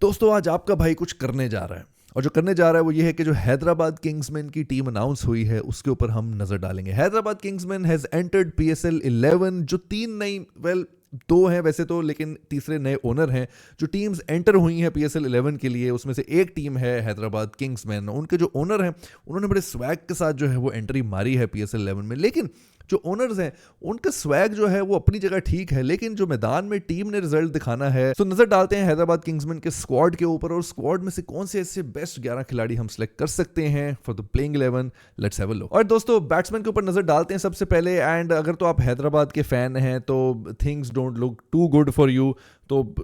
दोस्तों आज आपका भाई कुछ करने जा रहा है और जो करने जा रहा है वो ये है कि जो हैदराबाद किंग्समैन की टीम अनाउंस हुई है उसके ऊपर हम नजर डालेंगे। Hyderabad Kingsman has entered PSL 11 जो तीन नई दो हैं वैसे तो, लेकिन तीसरे नए ओनर हैं। जो टीम्स एंटर हुई हैं PSL 11 के लिए उसमें से एक टीम है हैदराबाद किंग्समैन। उनके जो ओनर हैं उन्होंने बड़े स्वैग के साथ जो है वो एंट्री मारी है PSL 11 में, लेकिन जो ओनर्स हैं उनका स्वैग जो है वो अपनी जगह ठीक है, लेकिन जो मैदान में टीम ने रिजल्ट दिखाना है। तो नजर डालते हैं हैदराबाद किंग्समैन के स्क्वाड के ऊपर और स्क्वाड में से कौन से ऐसे बेस्ट 11 खिलाड़ी हम सिलेक्ट कर सकते हैं for the playing 11। Let's have a look. और दोस्तों बैट्समैन के ऊपर नजर डालते हैं सबसे पहले। एंड अगर तो आप हैदराबाद के फैन हैं तो things don't look too good for you, तो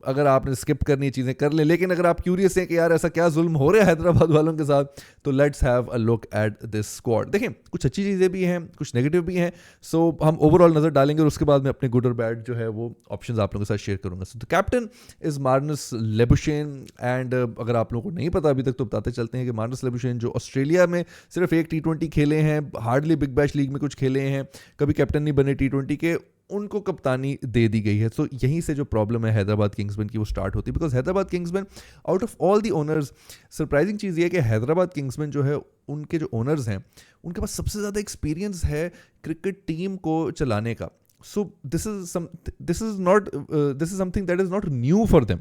अगर आपने स्किप करनी चीज़ें कर ले। लेकिन अगर आप क्यूरियस हैं कि यार ऐसा क्या जुल्म हो रहा है हैदराबाद वालों के साथ, तो let's have a look at this squad. देखें कुछ अच्छी चीज़ें भी हैं, कुछ नेगेटिव भी हैं। सो हम ओवरऑल नज़र डालेंगे और उसके बाद में अपने गुड और बैड जो है वो ऑप्शंस आप लोगों के साथ शेयर करूंगा। So the captain is Marnus Labuschagne. And अगर आप लोगों को नहीं पता अभी तक तो बताते चलते हैं कि मार्नस लेबुशेन जो ऑस्ट्रेलिया में सिर्फ एक T20 खेले हैं, हार्डली बिग बैश लीग में कुछ खेले हैं, कभी कैप्टन नहीं बने T20 के, उनको कप्तानी दे दी गई है। तो यहीं से जो प्रॉब्लम है हैदराबाद किंग्समैन की वो स्टार्ट होती है, because Hyderabad Kingsmen out of all the owners, surprising चीज़ ये है कि हैदराबाद किंग्समैन जो है उनके जो ओनर्स हैं उनके पास सबसे ज़्यादा एक्सपीरियंस है क्रिकेट टीम को चलाने का। So this is something that is not new for them.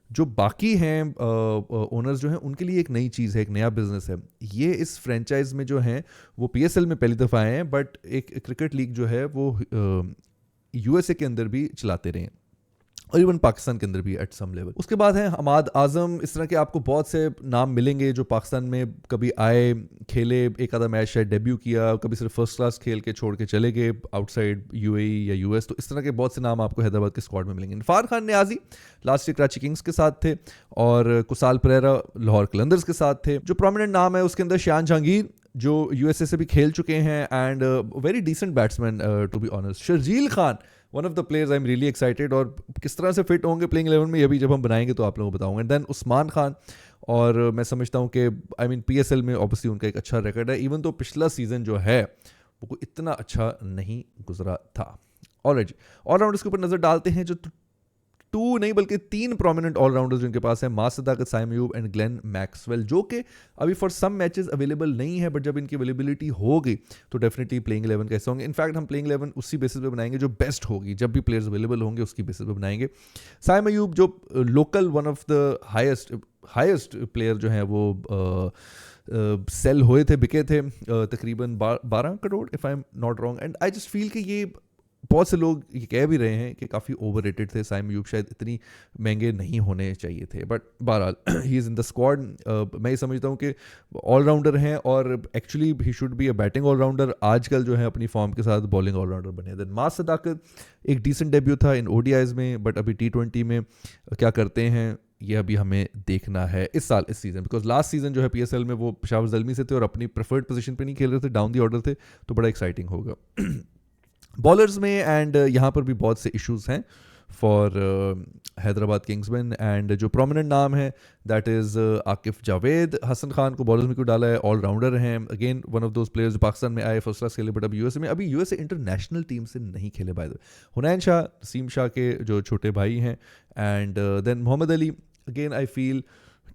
जो बाकी हैं ओनर्स जो हैं उनके लिए एक नई चीज़ है, एक नया बिजनेस है। ये इस फ्रेंचाइज में जो हैं वो PSL में पहली दफ़ा आए हैं, बट एक क्रिकेट लीग जो है वो USA के अंदर भी चलाते रहे और इवन पाकिस्तान के अंदर भी एट सम लेवल। उसके बाद है हमाद आजम। इस तरह के आपको बहुत से नाम मिलेंगे जो पाकिस्तान में कभी आए, खेले, एक आधा मैच शायद डेब्यू किया, कभी सिर्फ फर्स्ट क्लास खेल के छोड़ के चले गए आउटसाइड UAE या US। तो इस तरह के बहुत से नाम आपको हैदराबाद के स्क्वाड में मिलेंगे। Irfan Khan Niazi last year Karachi Kings के साथ थे और कुसाल परेरा लाहौर कलंदर्स के साथ थे। जो प्रोमिनेंट नाम है उसके अंदर शान जहांगीर जो USA से भी खेल चुके हैं and very decent batsman to be honest. Sharjeel Khan one of the players, I am really excited, और किस तरह से फिट होंगे प्लेइंग 11 में ये भी जब हम बनाएंगे तो आप लोगों को बताऊंगा। एंड देन उस्मान खान, और मैं समझता हूँ कि PSL में ऑब्वियसली उनका एक अच्छा रिकॉर्ड है, इवन तो पिछला सीजन जो है वो कोई इतना अच्छा नहीं गुजरा था। ऑलराइट, ऑलराउंडर्स के ऊपर नजर डालते हैं। जो टू नहीं बल्कि तीन प्रोमिनेंट ऑलराउंडर्स जिनके पास है, Maaz Sadaqat, Saim Ayub and Glenn Maxwell, जो कि अभी फॉर सम मैचेस अवेलेबल नहीं है, बट जब इनकी अवेलेबिलिटी होगी तो डेफिनेटली प्लेइंग 11 का हिस्सा होंगे। इनफैक्ट हम प्लेइंग 11 उसी बेसिस पे बनाएंगे जो बेस्ट होगी, जब भी प्लेयर्स अवेलेबल होंगे उसकी बेसिस पे बनाएंगे। साइम अयूब जो local one of the highest player जो हैं वो सेल हुए थे, बिके थे तकरीबन 12 crore if I am not wrong. And I just feel कि ये बहुत से लोग ये कह भी रहे हैं कि काफ़ी ओवररेटेड थे। साइम अयूब शायद इतनी महंगे नहीं होने चाहिए थे, बट बहरहाल he is in the squad. मैं ये समझता हूँ कि ऑलराउंडर हैं और actually he should be a batting allrounder. आजकल जो है अपनी फॉर्म के साथ बॉलिंग ऑलराउंडर बने। देन मास सदाकत एक डिसेंट डेब्यू था इन ODIs में, बट अभी T20 में क्या करते हैं ये अभी हमें देखना है इस साल, इस सीज़न। बिकॉज लास्ट सीज़न जो है PSL में वो पेशावर ज़ल्मी से थे और अपनी प्रेफर्ड पोजीशन पे नहीं खेल रहे थे, डाउन दी ऑर्डर थे, तो बड़ा एक्साइटिंग होगा। बॉलर्स में एंड यहाँ पर भी बहुत से इश्यूज हैं फॉर हैदराबाद किंग्समैन। एंड जो प्रोमिनेंट नाम है दैट इज़ आकिफ जावेद। हसन खान को बॉलर्स में क्यों डाला है, ऑलराउंडर हैं, again one of those players जो पाकिस्तान में आए, फर्स्ट क्लास खेले, बट अभी USA में, अभी USA इंटरनेशनल टीम से नहीं खेले by the way. Hunain Shah, Naseem Shah के जो छोटे भाई हैं। And then Mohammad Ali, again I feel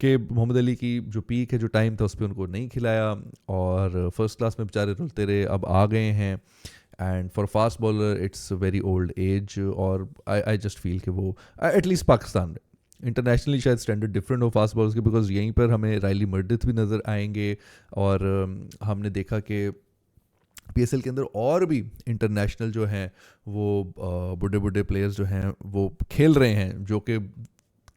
कि मोहम्मद अली की जो पीक है, जो टाइम था, उस पर उनको नहीं खिलाया और फर्स्ट क्लास में बेचारे रुलते रहे, अब आ गए हैं। And for fast bowler it's very old age, और आई जस्ट फील कि वो एटलीस्ट पाकिस्तान में, इंटरनेशनली शायद स्टैंडर्ड डिफरेंट हो फास्ट बॉलर्स के, बिकॉज यहीं पर हमें रायली मर्डिथ भी नज़र आएंगे और हमने देखा कि PSL के अंदर और भी इंटरनेशनल जो हैं वो बूढ़े बूढ़े प्लेयर्स जो हैं वो खेल रहे हैं, जो कि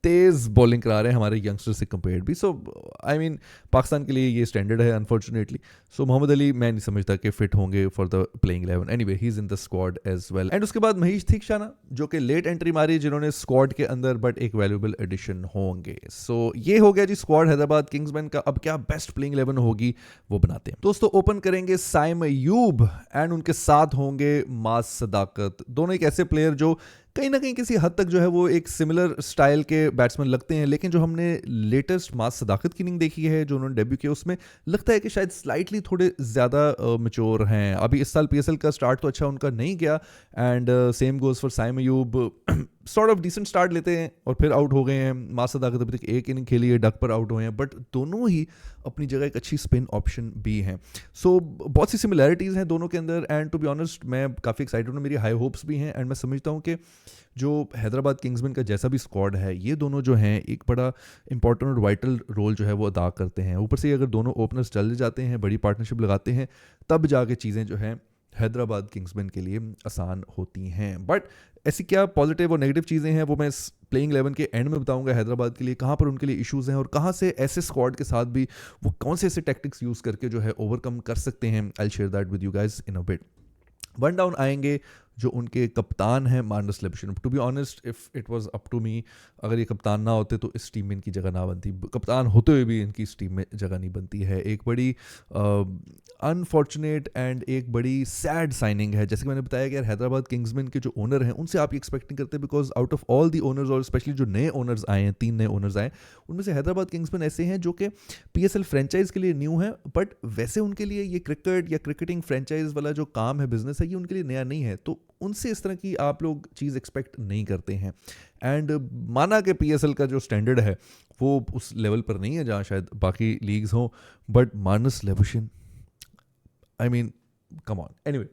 तेज़ बॉलिंग करा रहे हैं हमारे यंगस्टर से कंपेयर्ड भी। सो पाकिस्तान के लिए ये स्टैंडर्ड है अनफॉर्चुनेटली। सो मोहम्मद अली मैं नहीं समझता कि फिट होंगे for the playing 11। Anyway he is in the squad as well. And उसके बाद महीश थिकशाना जो कि लेट एंट्री मारी, जिन्होंने स्क्वाड के अंदर बट एक वैल्यूएबल एडिशन होंगे। सो ये हो गया जी स्क्वाड हैदराबाद किंग्समैन का। अब क्या बेस्ट प्लेइंग 11 होगी वो बनाते हैं। दोस्तों ओपन करेंगे साइम अयूब एंड उनके साथ होंगे मास सदाकत। दोनों एक ऐसे प्लेयर जो कहीं ना कहीं किसी हद तक जो है वो एक सिमिलर स्टाइल के बैट्समैन लगते हैं, लेकिन जो हमने लेटेस्ट मास सदाकत की इनिंग देखी है, जो उन्होंने डेब्यू किया, उसमें लगता है कि शायद स्लाइटली थोड़े ज़्यादा मैच्योर हैं। अभी इस साल PSL का स्टार्ट तो अच्छा उनका नहीं गया। And same goes for Saim Ayub. Sort of decent start लेते हैं और फिर आउट हो गए हैं। मासूद सदाकत अभी तक एक इनिंग खेली है, डक पर आउट हुए हैं, बट दोनों ही अपनी जगह एक अच्छी स्पिन ऑप्शन भी हैं। सो बहुत सी सिमिलैरिटीज़ हैं दोनों के अंदर, एंड टू बी ऑनेस्ट मैं काफ़ी एक्साइटेड हूँ, मेरी हाई होप्स भी हैं, एंड मैं समझता हूँ कि जो हैदराबाद किंग्समैन का जैसा भी स्क्वाड है, ये दोनों जो हैं एक बड़ा इंपॉर्टेंट और वाइटल रोल जो है वो अदा करते हैं। ऊपर से अगर दोनों ओपनर्स चल जाते हैं, बड़ी पार्टनरशिप लगाते हैं, तब जाके चीज़ें जो हैं हैदराबाद किंग्समैन के लिए आसान होती हैं। बट ऐसी क्या पॉजिटिव और नेगेटिव चीज़ें हैं वो मैं इस प्लेइंग 11 के एंड में बताऊंगा हैदराबाद के लिए, कहाँ पर उनके लिए इश्यूज़ हैं और कहाँ से ऐसे स्क्वाड के साथ भी वो कौन से ऐसे टैक्टिक्स यूज़ करके जो है ओवरकम कर सकते हैं। I will share that with you guys in a bit. One down आएंगे जो उनके कप्तान हैं Marnus Labuschagne. To be honest if it was up to me, अगर ये कप्तान ना होते तो इस टीम में इनकी जगह ना बनती, कप्तान होते हुए भी इनकी इस टीम में जगह नहीं बनती है। एक बड़ी अनफॉर्चुनेट एंड एक बड़ी सैड साइनिंग है। जैसे कि मैंने बताया कि यार हैदराबाद किंग्समैन के जो ओनर हैं उनसे आप ये एक्सपेक्ट नहीं करते, because out of all the owners और स्पेशली जो नए ओनर्स आए हैं, 3 नए ओनर्स आए, उनमें से हैदराबाद किंग्समैन ऐसे हैं जो कि PSL फ्रेंचाइज के लिए न्यू है, बट वैसे उनके लिए ये क्रिकेट या क्रिकेटिंग फ्रेंचाइज वाला जो काम है, बिजनेस है, ये उनके लिए नया नहीं है। तो उनसे इस तरह की आप लोग चीज़ एक्सपेक्ट नहीं करते हैं। एंड माना कि PSL का जो स्टैंडर्ड है वो उस लेवल पर नहीं है जहाँ शायद बाकी लीग्स हों, but Marnus Labuschagne, I mean come on. Anyway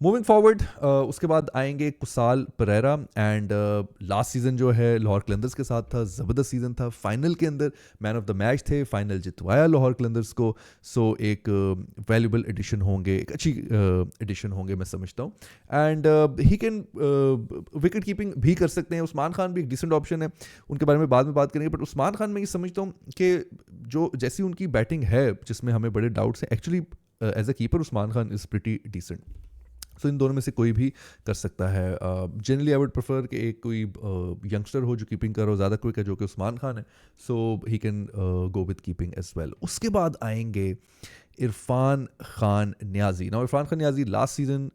moving forward, उसके बाद आएंगे Kusal Perera, and last season जो है लाहौर कलंदर्स के साथ था, ज़बरदस्त सीज़न था, फाइनल के अंदर मैन ऑफ द मैच थे, फाइनल जितवाया लाहौर कलंदर्स को। सो एक वैल्यूबल एडिशन होंगे, एक अच्छी एडिशन होंगे मैं समझता हूँ। And he can wicket keeping भी कर सकते हैं। उस्मान खान भी एक डिसेंट ऑप्शन है, उनके बारे में बाद में बात करेंगे, बट उस्मान खान मैं ये समझता हूँ कि जो जैसी उनकी बैटिंग है जिसमें हमें बड़े डाउट्स हैं, actually as a keeper Usman Khan is pretty decent. So इन दोनों में से कोई भी कर सकता है। जनरली आई वुड प्रेफर कि एक कोई यंगस्टर हो जो कीपिंग कर, ज़्यादा क्विक है, जो कि उस्मान खान है। So he can go with keeping as well. उसके बाद आएंगे इरफान खान न्याजी। ना Irfan Khan Niazi last season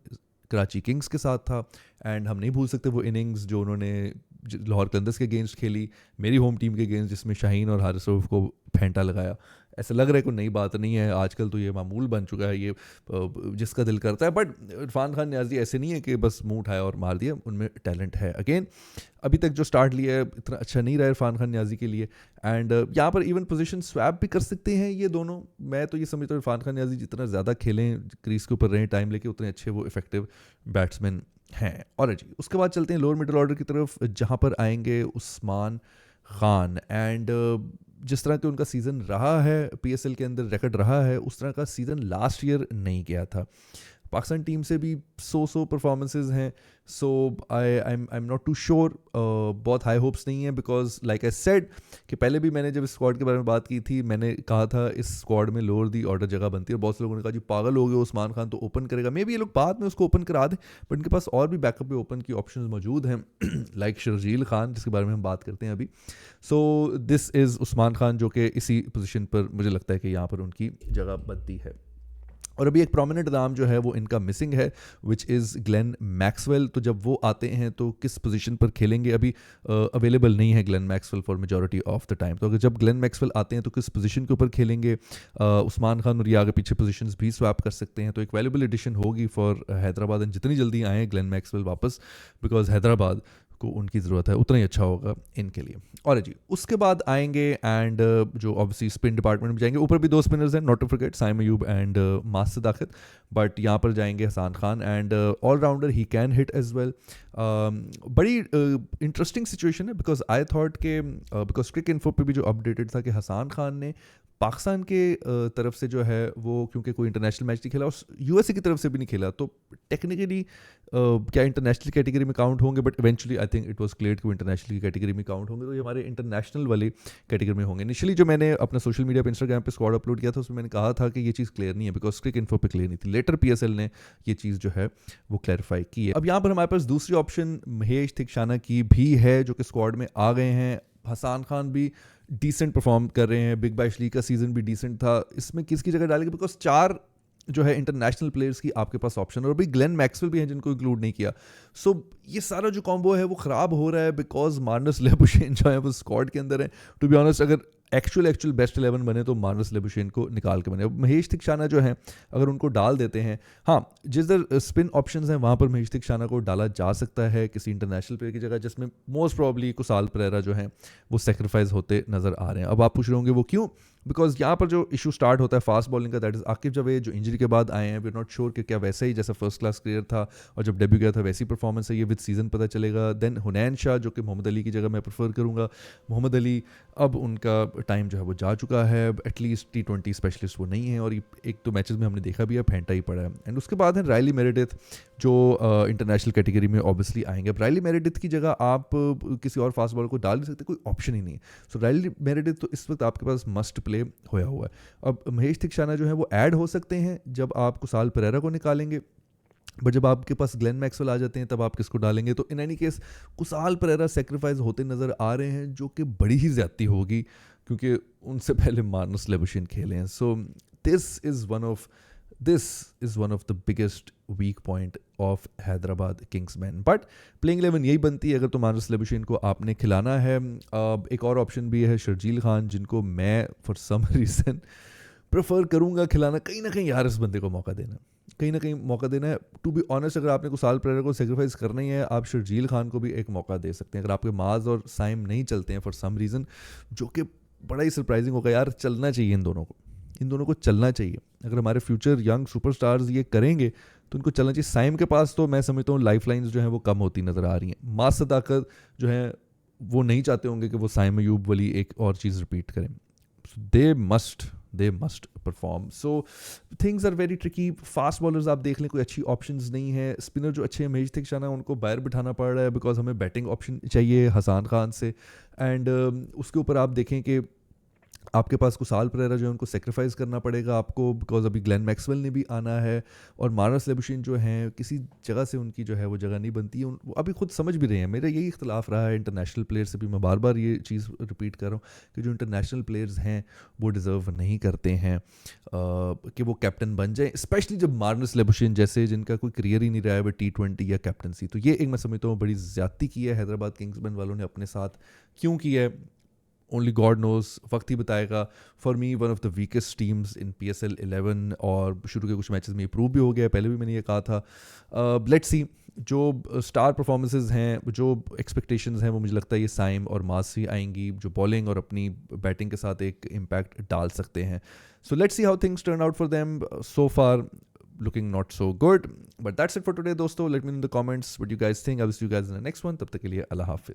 Karachi Kings के साथ था, एंड हम नहीं भूल सकते वो इनिंग्स जो उन्होंने लाहौर कलंदर्स के अगेंस्ट खेली, मेरी होम टीम के अगेंस्ट, जिसमें शाहीन और हारिस रऊफ को फेंटा लगाया। ऐसा लग रहा है कोई नई बात नहीं है, आजकल तो ये मामूल बन चुका है, ये जिसका दिल करता है। बट इरफान खान न्याजी ऐसे नहीं है कि बस मुंह उठाया और मार दिया, उनमें टैलेंट है। अगेन अभी तक जो स्टार्ट लिया है इतना अच्छा नहीं रहा इरफान खान न्याजी के लिए, एंड यहाँ पर इवन पोजीशन स्वैप भी कर सकते हैं ये दोनों। मैं तो ये समझता हूँ इरफान खान न्याजी जितना ज़्यादा खेलें, क्रीज के ऊपर रहें टाइम लेके, उतने अच्छे वो इफेक्टिव बैट्समैन हैं। और जी उसके बाद चलते हैं लोअर मिडिल ऑर्डर की तरफ, जहाँ पर आएंगे उस्मान खान। एंड जिस तरह के उनका सीज़न रहा है PSL के अंदर, रिकॉर्ड रहा है, उस तरह का सीज़न लास्ट ईयर नहीं गया था। पाकिस्तान टीम से भी सो परफॉर्मेंसेज हैं। So I am not too sure, बहुत हाई होप्स नहीं है, बिकॉज लाइक आई सेड कि पहले भी मैंने जब इस स्क्वाड के बारे में बात की थी, मैंने कहा था इस स्क्वाड में लोअर दी ऑर्डर जगह बनती है, और बहुत से लोगों ने कहा जी पागल हो गए, उस्मान खान तो ओपन करेगा। मे बी ये लोग बाद में उसको ओपन करा दें, बट इनके पास और भी बैकअप पे ओपन की ऑप्शन मौजूद हैं, लाइक शर्जील खान जिसके बारे में हम बात करते हैं अभी। So this is Usman Khan जो कि इसी पोजीशन पर मुझे लगता है कि यहाँ पर उनकी जगह बनती है। और अभी एक प्रोमिनेंट नाम जो है वो इनका मिसिंग है, विच इज़ ग्लेन मैक्सवेल। तो जब वो आते हैं तो किस पोजीशन पर खेलेंगे, अभी अवेलेबल नहीं है Glenn Maxwell for majority of the time. तो अगर जब ग्लेन मैक्सवेल आते हैं तो किस पोजीशन के ऊपर खेलेंगे, उस्मान खान और ये आगे पीछे पोजीशंस भी स्वैप कर सकते हैं। तो एक वैल्यूबल एडिशन होगी फॉर हैदराबाद, एंड जितनी जल्दी आए ग्लेन मैक्सवेल वापस, बिकॉज हैदराबाद को उनकी ज़रूरत है, उतना ही अच्छा होगा इनके लिए। और जी उसके बाद आएंगे एंड जो ऑब्वियसली स्पिन डिपार्टमेंट में जाएंगे, ऊपर भी 2 स्पिनर्स हैं, not to forget Saim Ayub and Masood Sadaqat, but यहाँ पर जाएंगे Hasan Khan, and allrounder he can hit as well. बड़ी इंटरेस्टिंग सिचुएशन है, बिकॉज आई थॉट के बिकॉज क्रिक इन्फो पे भी जो अपडेटेड था कि हसान खान ने पाकिस्तान के तरफ से जो है वो, क्योंकि कोई इंटरनेशनल मैच नहीं खेला और USA की तरफ से भी नहीं खेला, तो टेक्निकली क्या इंटरनेशनल कैटेगरी में काउंट होंगे, but eventually I think it was clear कि वो इंटरनेशनल की कैटेगरी में काउंट होंगे, तो ये हमारे इंटरनेशनल वाली कैटेगरी में होंगे। इनिशियली जो मैंने अपना सोशल मीडिया पे इंस्टाग्राम पे स्क्वाड अपलोड किया था, उसमें मैंने कहा था कि ये चीज़ क्लियर नहीं है, बिकॉज क्रिक इन्फो पे क्लियर नहीं थी। लेटर PSL ने ये चीज़ जो है वो क्लैरिफाई की है। अब यहाँ पर हमारे पास दूसरी ऑप्शन महेश थिकशाना की भी है, जो कि स्क्वाड में आ गए हैं। हसान खान भी डिसेंट परफॉर्म कर रहे हैं, बिग बैश लीग का सीज़न भी डिसेंट था। इसमें किसकी जगह डालेंगे, बिकॉज 4 जो है इंटरनेशनल प्लेयर्स की आपके पास ऑप्शन, और अभी ग्लेन मैक्सवेल भी हैं जिनको इंक्लूड नहीं किया। सो ये सारा जो कॉम्बो है वो ख़राब हो रहा है, बिकॉज मार्नस लेबुशेन जो है वो स्क्वाड के अंदर है। टू बी ऑनेस्ट, अगर एक्चुअल बेस्ट 11 बने तो मार्नस लेबुशेन को निकाल के बने। अब महेश थिकशाना जो है अगर उनको डाल देते हैं, हाँ जिधर स्पिन ऑप्शंस हैं वहाँ पर महेश थिकशाना को डाला जा सकता है किसी इंटरनेशनल प्लेयर की जगह, जिसमें मोस्ट प्रॉब्ली कुसाल परेरा जो है वो सेक्रीफाइस होते नजर आ रहे हैं। अब आप पूछ रहे होंगे वो क्यों, बिकॉज यहाँ पर जो इशू स्टार्ट होता है फास्ट बॉलिंग का, दैट इज आकिब जावेद जो इंजरी के बाद आए हैं। वी आर नॉट श्योर कि क्या वैसे ही जैसा फर्स्ट क्लास क्लियर था और जब डेब्यू किया था वैसी परफॉर्मेंस है ये, विद सीजन पता चलेगा। देन हुनैन शाह जो कि मोहम्मद अली की जगह मैं प्रेफर करूँगा। मोहम्मद अली अब उनका टाइम जो है वो जा चुका है, एटलीस्ट T20 स्पेशलिस्ट वो नहीं है, और एक तो मैचेस में हमने देखा भी है फेंटा ही पड़ा है। एंड उसके बाद है रायली मेरेडिथ जो इंटरनेशनल कैटेगरी में ऑब्वियसली आएंगे। अब रायली मेरेडिथ की जगह आप किसी और फास्ट बॉलर को डाल नहीं सकते, कोई ऑप्शन ही नहीं है। सो रायली मेरेडिथ तो इस वक्त आपके पास मस्ट प्ले होया हुआ है। अब महेश थिकशाना जो है वो ऐड हो सकते हैं जब आप कुसाल परेरा को निकालेंगे, बट जब आपके पास ग्लेन मैक्सवेल आ जाते हैं तब आप किसको डालेंगे? तो in any case Kusal Perera sacrifice होते नज़र आ रहे हैं, जो कि बड़ी ही ज़्यादती होगी क्योंकि उनसे पहले मार्नस लेबुशेन खेले हैं। So this is one of the biggest weak point of Hyderabad Kingsman. But playing 11 यही बनती है अगर तो मार्नस लेबुशेन को आपने खिलाना है। एक और ऑप्शन भी है शर्जील खान, जिनको मैं फॉर सम रीज़न प्रेफर करूंगा खिलाना। कहीं ना कहीं यार इस बंदे को मौका देना, कहीं ना कहीं मौका देना है। टू बी ऑनेस्ट, अगर आपने कुसाल परेरा को सेक्रीफाइस करना ही है, आप शर्जील खान को भी एक मौका दे सकते हैं अगर आपके माज और साइम नहीं चलते हैं फॉर सम रीज़न, जो कि बड़ा ही सरप्राइजिंग होगा यार। चलना चाहिए इन दोनों को चलना चाहिए। अगर हमारे फ्यूचर यंग सुपरस्टार्स ये करेंगे तो उनको चलना चाहिए। साइम के पास तो मैं समझता हूँ लाइफ लाइन्स जो हैं वो कम होती नज़र आ रही हैं। मास सदाकत जो है वो नहीं चाहते होंगे कि वो साइम अयूब वाली एक और चीज़ रिपीट करें। they must perform. So things are very tricky. Fast bowlers आप देख लें कोई अच्छी ऑप्शंस नहीं है। स्पिनर जो अच्छे हैं महेश थिकशाना, उनको बाहर बिठाना पड़ रहा है बिकॉज हमें बैटिंग ऑप्शन चाहिए हसान खान से। एंड उसके ऊपर आप देखें कि आपके पास कुसाल परेरा जो है उनको सेक्रीफाइस करना पड़ेगा आपको, बिकॉज अभी ग्लेन मैक्सवेल ने भी आना है और मार्नस लेबुशेन जो हैं किसी जगह से उनकी जो है वो जगह नहीं बनती है। वो अभी खुद समझ भी रहे हैं। मेरा यही इख्तलाफ रहा है इंटरनेशनल प्लेयर से भी, मैं बार बार ये चीज़ रिपीट कर रहा हूँ कि जो इंटरनेशनल प्लेयर्स हैं वो डिज़र्व नहीं करते हैं कि वो कैप्टन बन जाए, स्पेशली जब मार्नस लेबुशेन जैसे जिनका कोई करियर ही नहीं रहा है वो T20 या कैप्टनसी। तो ये एक मैं समझता हूँ बड़ी ज़्यादती की है हैदराबाद किंग्समैन वालों ने अपने साथ। क्यों की है ओनली गॉड नोज, वक्त ही बताएगा। For me one of the weakest teams in PSL 11, और शुरू के कुछ मैचेस में प्रूव भी हो गया, पहले भी मैंने ये कहा था। लेट्स सी, जो स्टार परफॉर्मेंसेज हैं, जो एक्सपेक्टेशंस हैं, वो मुझे लगता है ये साइम और मास से आएंगी, जो बॉलिंग और अपनी बैटिंग के साथ एक इम्पैक्ट डाल सकते हैं। So let's see how things turn out for them. So far looking not so good, but that's it for today दोस्तों। Let me in the comments what you guys think. I will see you guys in the next one. तब तक के लिए अल्लाह हाफिज़।